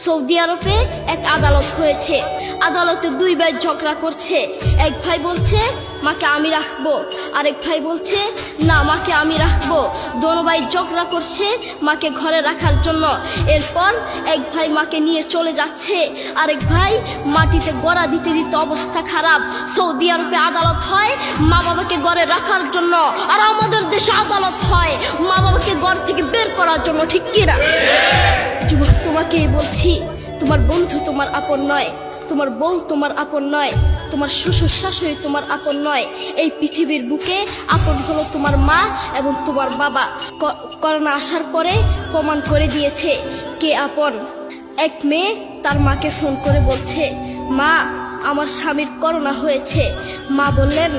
Saudi আরবে এক আদালত হয়েছে। আদালতে দুই ভাই ঝগড়া করছে। এক ভাই বলছে মাকে আমি রাখবো, আরেক ভাই বলছে না মাকে আমি রাখবো। দোনো ভাই ঝগড়া করছে মাকে ঘরে রাখার জন্য। এরপর এক ভাই মাকে নিয়ে চলে যাচ্ছে, আরেক ভাই মাটিতে গড়া দিতে দিতে অবস্থা খারাপ। সৌদি আরবে আদালত হয় মা বাবাকে ঘরে রাখার জন্য, আর আমাদের দেশে আদালত হয় মা বাবাকে ঘর থেকে বের করার জন্য, ঠিক কিনা? যুবক, তোমাকেই বলছি, তোমার বন্ধু তোমার আপন নয়, তোমার বউ তোমার আপন নয়, তোমার শ্বশুর শাশুড়ি তোমার আপন নয়। এই পৃথিবীর বুকে আপন হলো তোমার মা এবং তোমার বাবা। করোনা আসার পরে প্রমাণ করে দিয়েছে কে আপন। এক মেয়ে তার মাকে ফোন করে বলছে, মা আমার স্বামীর করোনা হয়েছে। মা বললেন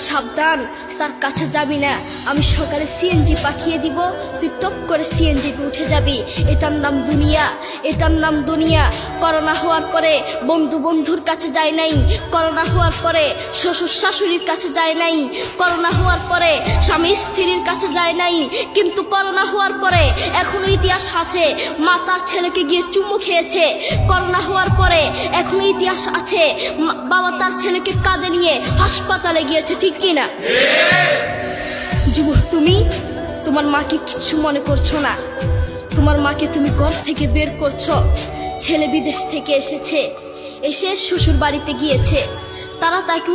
সাবধান, তার কাছে যাবি না, আমি সকালে সিএনজি পাঠিয়ে দিব, তুই টপ করে সিএনজিতে উঠে যাবি। এটার নাম দুনিয়া, এটার নাম দুনিয়া। করোনা হওয়ার পরে বন্ধু বন্ধুর কাছে যায় নাই, করোনা হওয়ার পরে শ্বশুর শাশুড়ির কাছে যায় নাই, করোনা হওয়ার পরে স্বামী স্ত্রীর কাছে যায় নাই, কিন্তু করোনা হওয়ার পরে এখনো ইতিহাস আছে মা তার ছেলেকে গিয়ে চুমু খেয়েছে। করোনা হওয়ার পরে এখনো ইতিহাস আছে বাবা তার ছেলেকে কাঁধে নিয়ে হাসপাতালে গিয়েছে, ঠিক কিনা? যুবক, তুমি তোমার মাকে কিছু মনে করছো না। তোমার মাকে তুমি ঘর থেকে বের করছো। ছেলে বিদেশ থেকে এসেছে, এসে শ্বশুর বাড়িতে গিয়েছে, তারা তাকে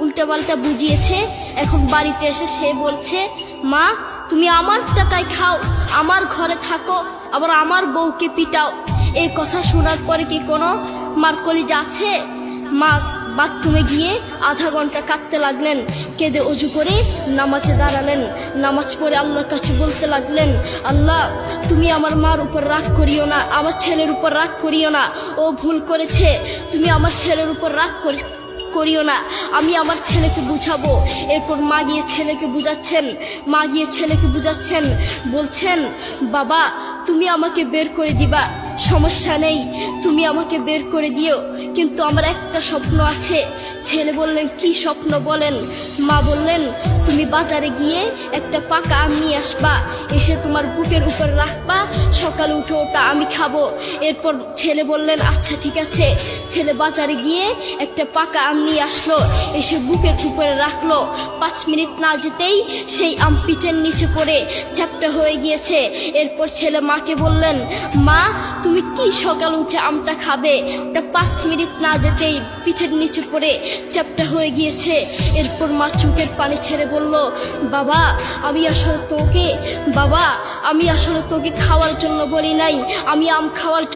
উল্টাপাল্টা বুঝিয়েছে। এখন বাড়িতে এসে সে বলছে, মা তুমি আমার টাকায় খাও, আমার ঘরে থাকো, আবার আমার বউকে পিটাও। এই কথা শোনার পরে কি কোনো মার কলিজা আছে? মা বাথরুমে গিয়ে আধা ঘন্টা কাঁদতে লাগলেন। কেঁদে অজু করে নামাজে দাঁড়ালেন। নামাজ পড়ে আল্লাহর কাছে বলতে লাগলেন, আল্লাহ তুমি আমার মার উপর রাগ করিও না, আমার ছেলের উপর রাগ করিও না, ও ভুল করেছে, তুমি আমার ছেলের উপর রাগ করিও না, আমি আমার ছেলেকে বুঝাবো। এরপর মা গিয়ে ছেলেকে বুঝাচ্ছেন, বলছেন বাবা তুমি আমাকে বের করে দিবা, সমস্যা নেই, তুমি আমাকে বের করে দিও, কিন্তু আমার একটা স্বপ্ন আছে। ছেলে বললেন কি স্বপ্ন বলেন? মা বললেন তুমি বাজারে গিয়ে একটা পাকা আম নিয়ে আসবা, এসে তোমার বুকের উপর রাখবা, সকালে উঠে ওটা আমি খাবো। এরপর ছেলে বললেন আচ্ছা ঠিক আছে। ছেলে বাজারে গিয়ে একটা পাকা আম নিয়ে আসলো, এসে বুকের উপরে রাখলো। 5 মিনিট না যেতেই সেই আম পিঠের নিচে পড়ে চ্যাপ্টা হয়ে গিয়েছে। এরপর ছেলে মাকে বললেন, মা তুমি কি সকালে উঠে আমটা খাবে? ওটা 5 মিনিট না যেতেই পিঠের নিচে পড়ে চ্যাপ্টা হয়ে গিয়েছে। এরপর মা চোখের পানি ছেড়ে বলল, বাবা আমি আসলে তোকে খাওয়ার জন্য বলি নাই, আমি আম খাওয়ার